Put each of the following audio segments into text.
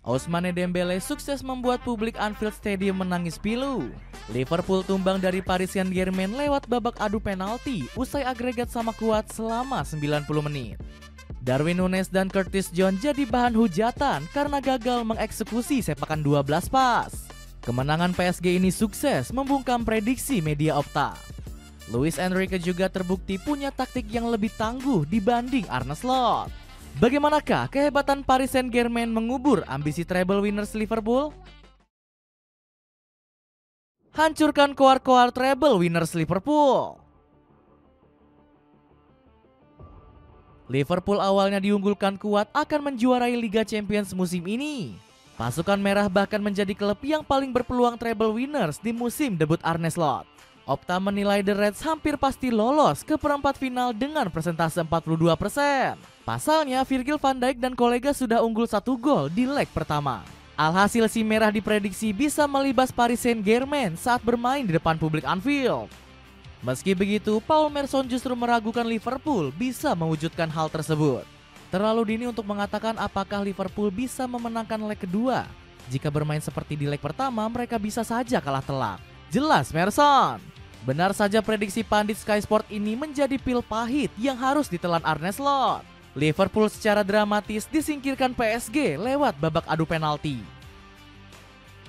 Ousmane Dembele sukses membuat publik Anfield Stadium menangis pilu. Liverpool tumbang dari Paris Saint-Germain lewat babak adu penalti usai agregat sama kuat selama 90 menit. Darwin Núñez dan Curtis Jones jadi bahan hujatan karena gagal mengeksekusi sepakan 12 pas. Kemenangan PSG ini sukses membungkam prediksi media Opta. Luis Enrique juga terbukti punya taktik yang lebih tangguh dibanding Arne Slot. Bagaimanakah kehebatan Paris Saint-Germain mengubur ambisi treble winners Liverpool? Hancurkan koar-koar treble winners Liverpool. Liverpool awalnya diunggulkan kuat akan menjuarai Liga Champions musim ini. Pasukan merah bahkan menjadi klub yang paling berpeluang treble winners di musim debut Arne Slot. Opta menilai The Reds hampir pasti lolos ke perempat final dengan persentase 42%. Pasalnya Virgil van Dijk dan kolega sudah unggul 1 gol di leg pertama. Alhasil si merah diprediksi bisa melibas Paris Saint-Germain saat bermain di depan publik Anfield. Meski begitu, Paul Merson justru meragukan Liverpool bisa mewujudkan hal tersebut. Terlalu dini untuk mengatakan apakah Liverpool bisa memenangkan leg kedua. Jika bermain seperti di leg pertama, mereka bisa saja kalah telak. Jelas Merson. Benar saja prediksi pandit Sky Sport ini menjadi pil pahit yang harus ditelan Arne Slot. Liverpool secara dramatis disingkirkan PSG lewat babak adu penalti.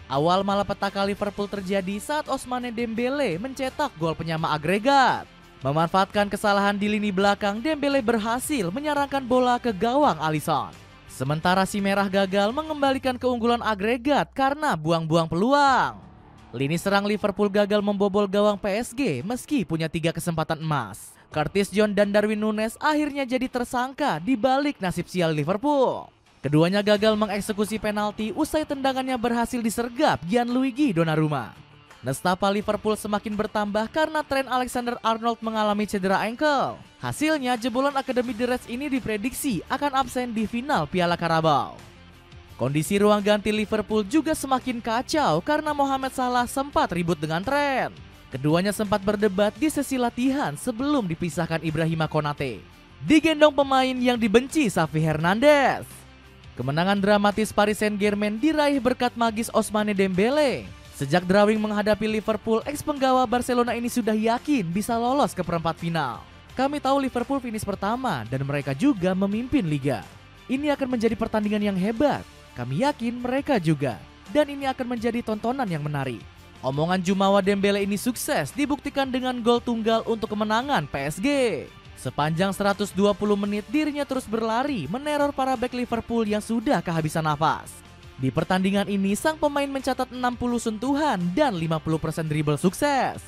Awal malapetaka Liverpool terjadi saat Ousmane Dembele mencetak gol penyama agregat. Memanfaatkan kesalahan di lini belakang, Dembele berhasil menyerangkan bola ke gawang Alisson. Sementara si merah gagal mengembalikan keunggulan agregat karena buang-buang peluang. Lini serang Liverpool gagal membobol gawang PSG meski punya 3 kesempatan emas. Curtis Jones dan Darwin Núñez akhirnya jadi tersangka di balik nasib sial Liverpool. Keduanya gagal mengeksekusi penalti usai tendangannya berhasil disergap Gianluigi Donnarumma. Nestapa Liverpool semakin bertambah karena Trent Alexander-Arnold mengalami cedera ankle. Hasilnya jebolan Akademi The Reds ini diprediksi akan absen di final Piala Carabao. Kondisi ruang ganti Liverpool juga semakin kacau karena Mohamed Salah sempat ribut dengan Trent. Keduanya sempat berdebat di sesi latihan sebelum dipisahkan Ibrahima Konate. Digendong pemain yang dibenci Xavi Hernandez. Kemenangan dramatis Paris Saint-Germain diraih berkat magis Ousmane Dembele. Sejak drawing menghadapi Liverpool, ex-penggawa Barcelona ini sudah yakin bisa lolos ke perempat final. Kami tahu Liverpool finish pertama dan mereka juga memimpin liga. Ini akan menjadi pertandingan yang hebat. Kami yakin mereka juga. Dan ini akan menjadi tontonan yang menarik. Omongan Jumawa Dembele ini sukses dibuktikan dengan gol tunggal untuk kemenangan PSG. Sepanjang 120 menit dirinya terus berlari meneror para bek Liverpool yang sudah kehabisan nafas. Di pertandingan ini sang pemain mencatat 60 sentuhan dan 50% dribble sukses.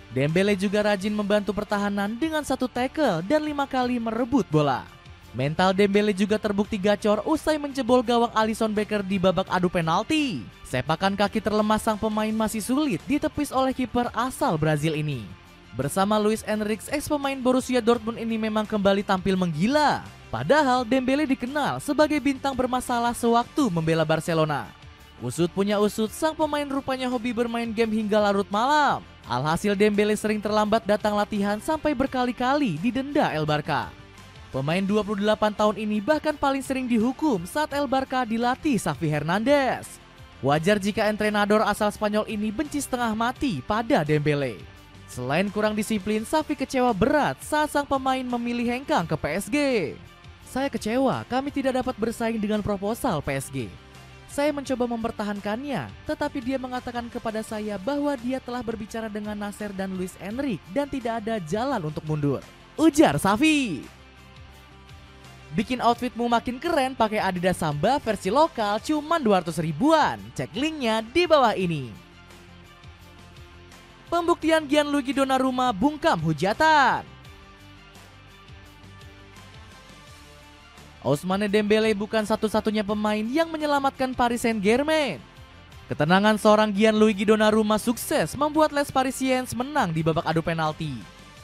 Dembele juga rajin membantu pertahanan dengan 1 tackle dan 5 kali merebut bola. Mental Dembele juga terbukti gacor usai menjebol gawang Alisson Becker di babak adu penalti. Sepakan kaki terlemas sang pemain masih sulit ditepis oleh kiper asal Brazil ini. Bersama Luis Enrique, ex-pemain Borussia Dortmund ini memang kembali tampil menggila. Padahal Dembele dikenal sebagai bintang bermasalah sewaktu membela Barcelona. Usut punya usut, sang pemain rupanya hobi bermain game hingga larut malam. Alhasil Dembele sering terlambat datang latihan sampai berkali-kali didenda El Barca. Pemain 28 tahun ini bahkan paling sering dihukum saat El Barca dilatih Xavi Hernandez. Wajar jika entrenador asal Spanyol ini benci setengah mati pada Dembele. Selain kurang disiplin, Xavi kecewa berat saat sang pemain memilih hengkang ke PSG. Saya kecewa, kami tidak dapat bersaing dengan proposal PSG. Saya mencoba mempertahankannya, tetapi dia mengatakan kepada saya bahwa dia telah berbicara dengan Nasser dan Luis Enrique dan tidak ada jalan untuk mundur. Ujar Xavi. Bikin outfitmu makin keren pakai Adidas Samba versi lokal cuman 200 ribuan. Cek linknya di bawah ini. Pembuktian Gianluigi Donnarumma bungkam hujatan. Ousmane Dembele bukan satu-satunya pemain yang menyelamatkan Paris Saint-Germain. Ketenangan seorang Gianluigi Donnarumma sukses membuat Les Parisiens menang di babak adu penalti.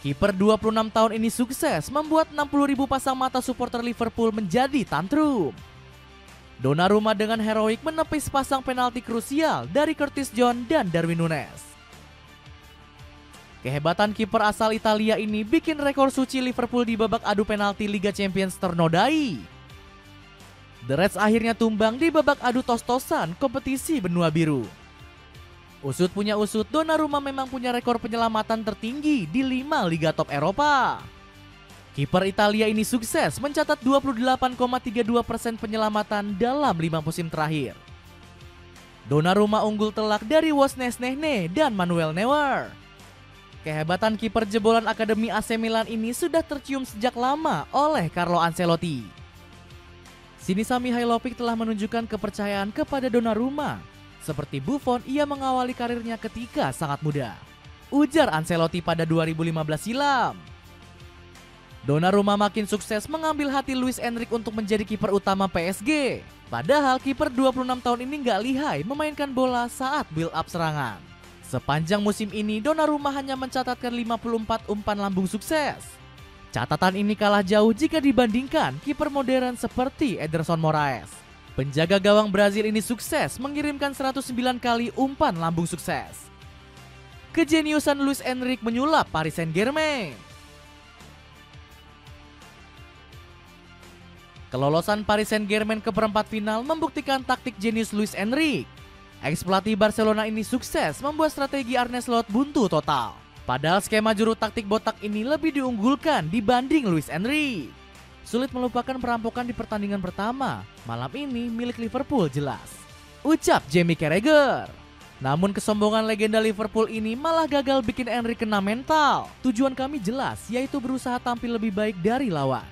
Kiper 26 tahun ini sukses membuat 60.000 pasang mata supporter Liverpool menjadi tantrum. Donnarumma dengan heroik menepis pasang penalti krusial dari Curtis Jones dan Darwin Núñez. Kehebatan kiper asal Italia ini bikin rekor suci Liverpool di babak adu penalti Liga Champions ternodai. The Reds akhirnya tumbang di babak adu tos-tosan kompetisi benua biru. Usut punya usut, Donnarumma memang punya rekor penyelamatan tertinggi di 5 liga top Eropa. Kiper Italia ini sukses mencatat 28,32% penyelamatan dalam 5 musim terakhir. Donnarumma unggul telak dari Wozniacki dan Manuel Neuer. Kehebatan kiper jebolan Akademi AC Milan ini sudah tercium sejak lama oleh Carlo Ancelotti. Sinisa Mihajlovic telah menunjukkan kepercayaan kepada Donnarumma. Seperti Buffon, ia mengawali karirnya ketika sangat muda, ujar Ancelotti pada 2015 silam. Donnarumma makin sukses mengambil hati Luis Enrique untuk menjadi kiper utama PSG. Padahal kiper 26 tahun ini nggak lihai memainkan bola saat build up serangan. Sepanjang musim ini Donnarumma hanya mencatatkan 54 umpan lambung sukses. Catatan ini kalah jauh jika dibandingkan kiper modern seperti Ederson Moraes. Penjaga gawang Brazil ini sukses mengirimkan 109 kali umpan lambung sukses. Kejeniusan Luis Enrique menyulap Paris Saint-Germain. Kelolosan Paris Saint-Germain ke perempat final membuktikan taktik jenius Luis Enrique. Ex-pelatih Barcelona ini sukses membuat strategi Arne Slot buntu total. Padahal skema juru taktik botak ini lebih diunggulkan dibanding Luis Enrique. Sulit melupakan perampokan di pertandingan pertama. Malam ini milik Liverpool jelas, ucap Jamie Carragher. Namun kesombongan legenda Liverpool ini malah gagal bikin Enrique kena mental. Tujuan kami jelas, yaitu berusaha tampil lebih baik dari lawan.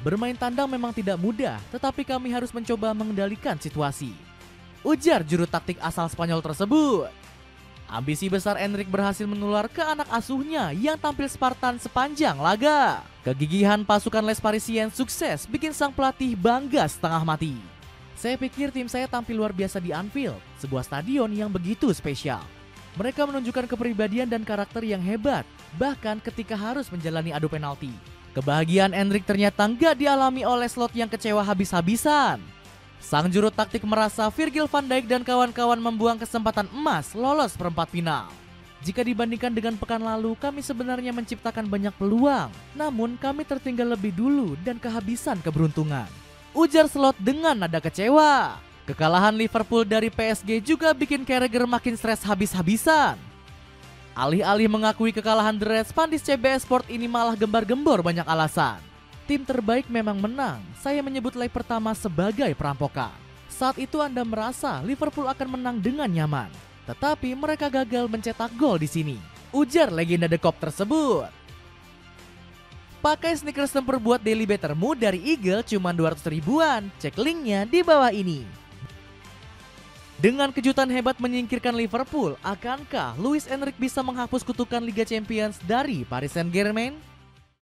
Bermain tandang memang tidak mudah, tetapi kami harus mencoba mengendalikan situasi, ujar juru taktik asal Spanyol tersebut. Ambisi besar Enrique berhasil menular ke anak asuhnya yang tampil Spartan sepanjang laga. Kegigihan pasukan Les Parisiens sukses bikin sang pelatih bangga setengah mati. Saya pikir tim saya tampil luar biasa di Anfield, sebuah stadion yang begitu spesial. Mereka menunjukkan kepribadian dan karakter yang hebat, bahkan ketika harus menjalani adu penalti. Kebahagiaan Enrique ternyata nggak dialami oleh Slot yang kecewa habis-habisan. Sang juru taktik merasa Virgil van Dijk dan kawan-kawan membuang kesempatan emas lolos perempat final. Jika dibandingkan dengan pekan lalu, kami sebenarnya menciptakan banyak peluang, namun kami tertinggal lebih dulu dan kehabisan keberuntungan, ujar Slot dengan nada kecewa. Kekalahan Liverpool dari PSG juga bikin Carragher makin stres habis-habisan. Alih-alih mengakui kekalahan The Reds, pandis CBS Sport ini malah gembar-gembor banyak alasan. Tim terbaik memang menang, saya menyebut leg pertama sebagai perampokan. Saat itu Anda merasa Liverpool akan menang dengan nyaman, tetapi mereka gagal mencetak gol di sini, ujar legenda The Cop tersebut. Pakai sneakers tempur buat daily bettermu dari Eagle cuma 200 ribuan, cek linknya di bawah ini. Dengan kejutan hebat menyingkirkan Liverpool, akankah Luis Enrique bisa menghapus kutukan Liga Champions dari Paris Saint-Germain?